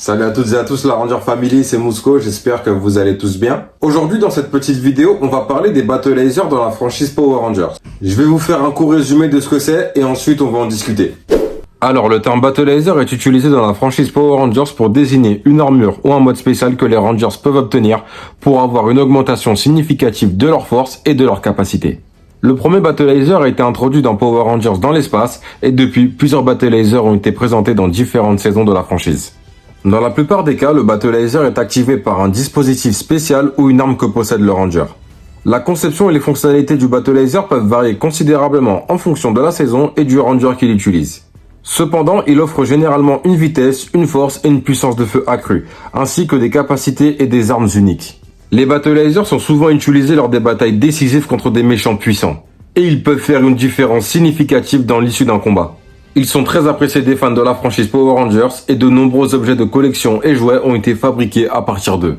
Salut à toutes et à tous, la Ranger Family, c'est Mousco, j'espère que vous allez tous bien. Aujourd'hui, dans cette petite vidéo, on va parler des Battle Lasers dans la franchise Power Rangers. Je vais vous faire un court résumé de ce que c'est et ensuite on va en discuter. Alors, le terme Battle Laser est utilisé dans la franchise Power Rangers pour désigner une armure ou un mode spécial que les Rangers peuvent obtenir pour avoir une augmentation significative de leur force et de leur capacité. Le premier Battle Laser a été introduit dans Power Rangers dans l'espace et depuis, plusieurs Battle Lasers ont été présentés dans différentes saisons de la franchise. Dans la plupart des cas, le Battle Laser est activé par un dispositif spécial ou une arme que possède le Ranger. La conception et les fonctionnalités du Battle Laser peuvent varier considérablement en fonction de la saison et du Ranger qui l'utilise. Cependant, il offre généralement une vitesse, une force et une puissance de feu accrue, ainsi que des capacités et des armes uniques. Les Battle Lasers sont souvent utilisés lors des batailles décisives contre des méchants puissants, et ils peuvent faire une différence significative dans l'issue d'un combat. Ils sont très appréciés des fans de la franchise Power Rangers et de nombreux objets de collection et jouets ont été fabriqués à partir d'eux.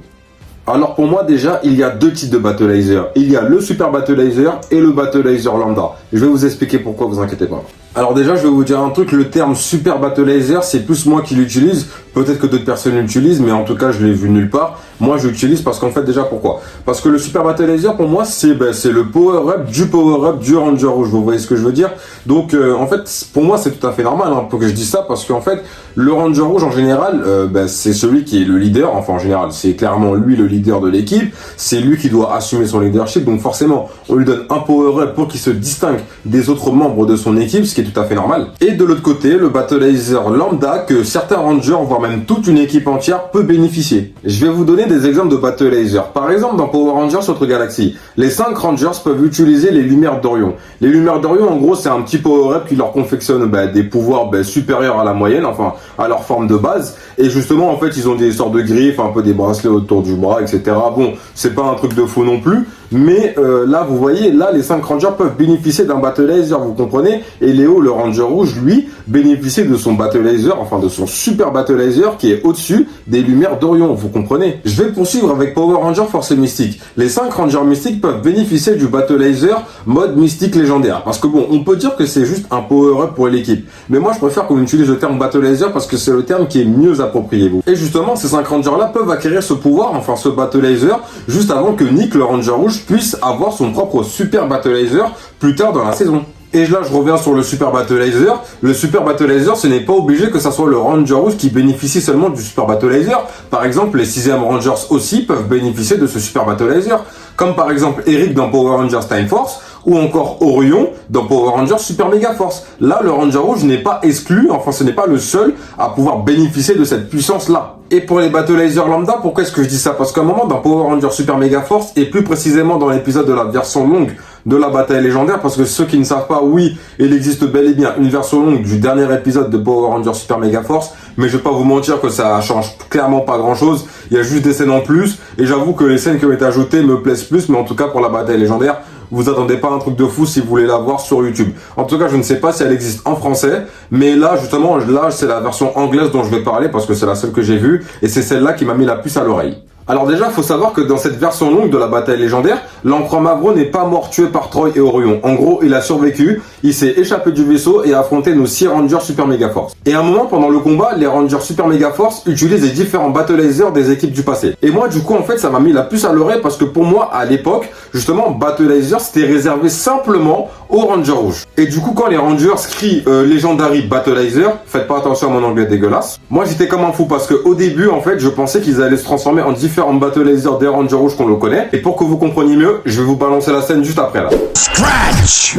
Alors pour moi déjà, il y a deux types de Battle Laser. Il y a le Super Battle Laser et le Battle Laser Lambda. Je vais vous expliquer pourquoi, vous inquiétez pas. Alors déjà, je vais vous dire un truc, le terme Super Battle Laser, c'est plus moi qui l'utilise. Peut-être que d'autres personnes l'utilisent, mais en tout cas, je l'ai vu nulle part. Moi, je l'utilise parce qu'en fait, déjà, pourquoi? Parce que le Super Battle Laser, pour moi, c'est le power-up du Ranger Rouge. Vous voyez ce que je veux dire? Donc, en fait, pour moi, c'est tout à fait normal pour que je dise ça, parce qu'en fait, le Ranger Rouge, en général, c'est celui qui est le leader. Enfin, en général, c'est clairement lui le leader de l'équipe. C'est lui qui doit assumer son leadership. Donc, forcément, on lui donne un power-up pour qu'il se distingue des autres membres de son équipe, ce qui est tout à fait normal. Et de l'autre côté, le Battle Laser Lambda, que certains Rangers, voire même toute une équipe entière, peut bénéficier. Je vais vous donner des exemples de Battle Laser. Par exemple, dans Power Rangers Autre Galaxie, les 5 Rangers peuvent utiliser les lumières d'Orion. Les lumières d'Orion, en gros, c'est un petit power-up qui leur confectionne des pouvoirs supérieurs à la moyenne, enfin, à leur forme de base. Et justement, en fait, ils ont des sortes de griffes, un peu des bracelets autour du bras, etc. Bon, c'est pas un truc de faux non plus. Mais là, vous voyez, là, les 5 Rangers peuvent bénéficier d'un Battle Laser, vous comprenez? Et Léo, le Ranger Rouge, lui, bénéficie de son Battle Laser, enfin de son Super Battle Laser qui est au-dessus des lumières d'Orion, vous comprenez? Je vais poursuivre avec Power Ranger Force Mystique. Les 5 Rangers Mystiques peuvent bénéficier du Battle Laser mode Mystique légendaire. Parce que bon, on peut dire que c'est juste un power-up pour l'équipe. Mais moi, je préfère qu'on utilise le terme Battle Laser parce que c'est le terme qui est mieux approprié, vous. Et justement, ces 5 Rangers-là peuvent acquérir ce pouvoir, enfin ce Battle Laser, juste avant que Nick, le Ranger Rouge, puisse avoir son propre Super Battle Laser plus tard dans la saison. Et là, je reviens sur le Super Battle Laser. Le Super Battle Laser, ce n'est pas obligé que ça soit le Ranger Rouge qui bénéficie seulement du Super Battle Laser. Par exemple, les 6e Rangers aussi peuvent bénéficier de ce Super Battle Laser. Comme par exemple Eric dans Power Rangers Time Force, ou encore Orion dans Power Rangers Super Mega Force. Là, le Ranger Rouge n'est pas exclu, enfin ce n'est pas le seul à pouvoir bénéficier de cette puissance-là. Et pour les Battle Laser Lambda, pourquoi est-ce que je dis ça? Parce qu'à un moment, dans Power Rangers Super Mega Force, et plus précisément dans l'épisode de la version longue de la bataille légendaire, parce que ceux qui ne savent pas, oui, il existe bel et bien une version longue du dernier épisode de Power Rangers Super Mega Force, mais je vais pas vous mentir que ça change clairement pas grand chose, il y a juste des scènes en plus, et j'avoue que les scènes qui ont été ajoutées me plaisent plus, mais en tout cas pour la bataille légendaire, vous attendez pas un truc de fou si vous voulez la voir sur YouTube. En tout cas, je ne sais pas si elle existe en français, mais là, justement, là, c'est la version anglaise dont je vais parler parce que c'est la seule que j'ai vue et c'est celle-là qui m'a mis la puce à l'oreille. Alors déjà, faut savoir que dans cette version longue de la bataille légendaire, l'Empereur Mavro n'est pas mort tué par Troy et Orion. En gros, il a survécu, il s'est échappé du vaisseau et a affronté nos 6 Rangers Super Mega Force. Et à un moment, pendant le combat, les Rangers Super Mega Force utilisent les différents Battle Lasers des équipes du passé. Et moi, du coup, en fait, ça m'a mis la puce à l'oreille parce que pour moi, à l'époque, justement, Battle Laser, c'était réservé simplement aux Rangers Rouges. Et du coup, quand les Rangers crient Legendary Battle Laser, faites pas attention à mon anglais dégueulasse. Moi, j'étais comme un fou parce que au début, en fait, je pensais qu'ils allaient se transformer en différents Battle Lasers des Rangers Rouges qu'on le connaît. Et pour que vous compreniez mieux, je vais vous balancer la scène juste après là. Scratch!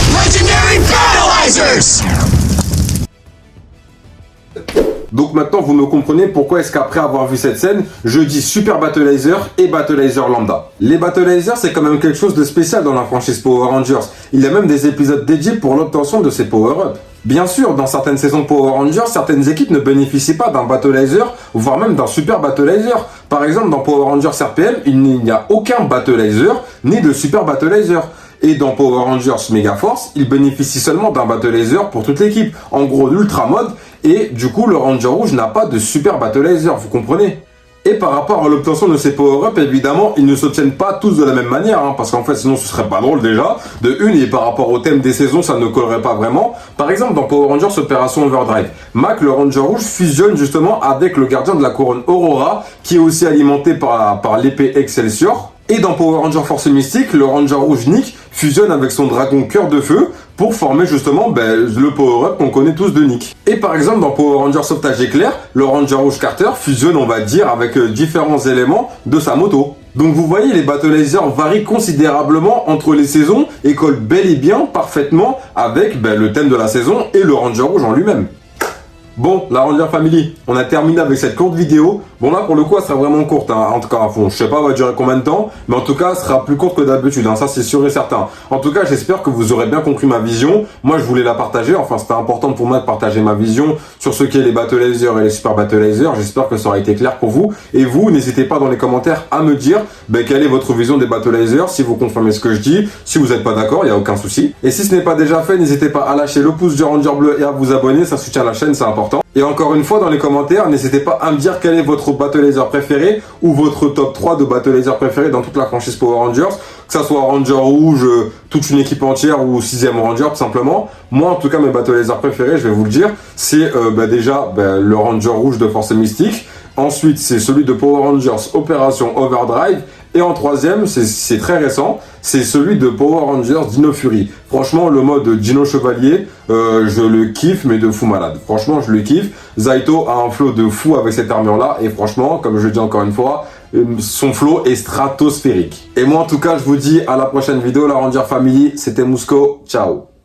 Legendary Battle Lasers! Donc maintenant, vous me comprenez pourquoi est-ce qu'après avoir vu cette scène, je dis Super Battle Laser et Battle Laser Lambda. Les Battle Lasers, c'est quand même quelque chose de spécial dans la franchise Power Rangers. Il y a même des épisodes dédiés pour l'obtention de ces power-ups. Bien sûr, dans certaines saisons de Power Rangers, certaines équipes ne bénéficient pas d'un Battle Laser, voire même d'un Super Battle Laser. Par exemple, dans Power Rangers RPM, il n'y a aucun Battle Laser, ni de Super Battle Laser. Et dans Power Rangers Mega Force, il bénéficie seulement d'un Battle Laser pour toute l'équipe. En gros, l'Ultra Mode, et du coup, le Ranger Rouge n'a pas de Super Battle Laser, vous comprenez? Et par rapport à l'obtention de ces power-up, évidemment, ils ne s'obtiennent pas tous de la même manière, hein, parce qu'en fait, sinon ce serait pas drôle déjà. De une, et par rapport au thème des saisons, ça ne collerait pas vraiment. Par exemple, dans Power Rangers Opération Overdrive, Mac, le Ranger rouge, fusionne justement avec le gardien de la couronne Aurora, qui est aussi alimenté par l'épée Excelsior. Et dans Power Ranger Force Mystique, le Ranger rouge Nick fusionne avec son dragon Cœur de Feu pour former justement le power-up qu'on connaît tous de Nick. Et par exemple, dans Power Ranger Sauvetage Éclair, le Ranger rouge Carter fusionne, on va dire, avec différents éléments de sa moto. Donc vous voyez, les Battle Lasers varient considérablement entre les saisons et collent bel et bien parfaitement avec le thème de la saison et le Ranger rouge en lui-même. Bon, la Ranger Family, on a terminé avec cette courte vidéo. Bon là, pour le coup, elle sera vraiment courte, hein. En tout cas, je sais pas, elle va durer combien de temps, mais en tout cas, elle sera plus courte que d'habitude, hein. Ça c'est sûr et certain. En tout cas, j'espère que vous aurez bien compris ma vision. Moi, je voulais la partager, enfin, c'était important pour moi de partager ma vision sur ce qu'est les Battle Lasers et les Super Battle Lasers. J'espère que ça aura été clair pour vous. Et vous, n'hésitez pas dans les commentaires à me dire quelle est votre vision des Battle Lasers, si vous confirmez ce que je dis. Si vous n'êtes pas d'accord, il n'y a aucun souci. Et si ce n'est pas déjà fait, n'hésitez pas à lâcher le pouce du Ranger bleu et à vous abonner, ça soutient la chaîne, c'est important. Et encore une fois, dans les commentaires, n'hésitez pas à me dire quel est votre Battle Laser préféré ou votre top 3 de Battle Laser préférés dans toute la franchise Power Rangers, que ça soit Ranger Rouge, toute une équipe entière ou 6ème Ranger tout simplement. Moi en tout cas, mes Battle Lasers préférés, je vais vous le dire, c'est déjà le Ranger Rouge de Force Mystique. Ensuite, c'est celui de Power Rangers Opération Overdrive. Et en troisième, c'est très récent, c'est celui de Power Rangers Dino Fury. Franchement, le mode Dino Chevalier, je le kiffe, mais de fou malade. Franchement, je le kiffe. Zaito a un flow de fou avec cette armure-là. Et franchement, comme je le dis encore une fois, son flow est stratosphérique. Et moi, en tout cas, je vous dis à la prochaine vidéo, la Ranger Family. C'était Musco. Ciao.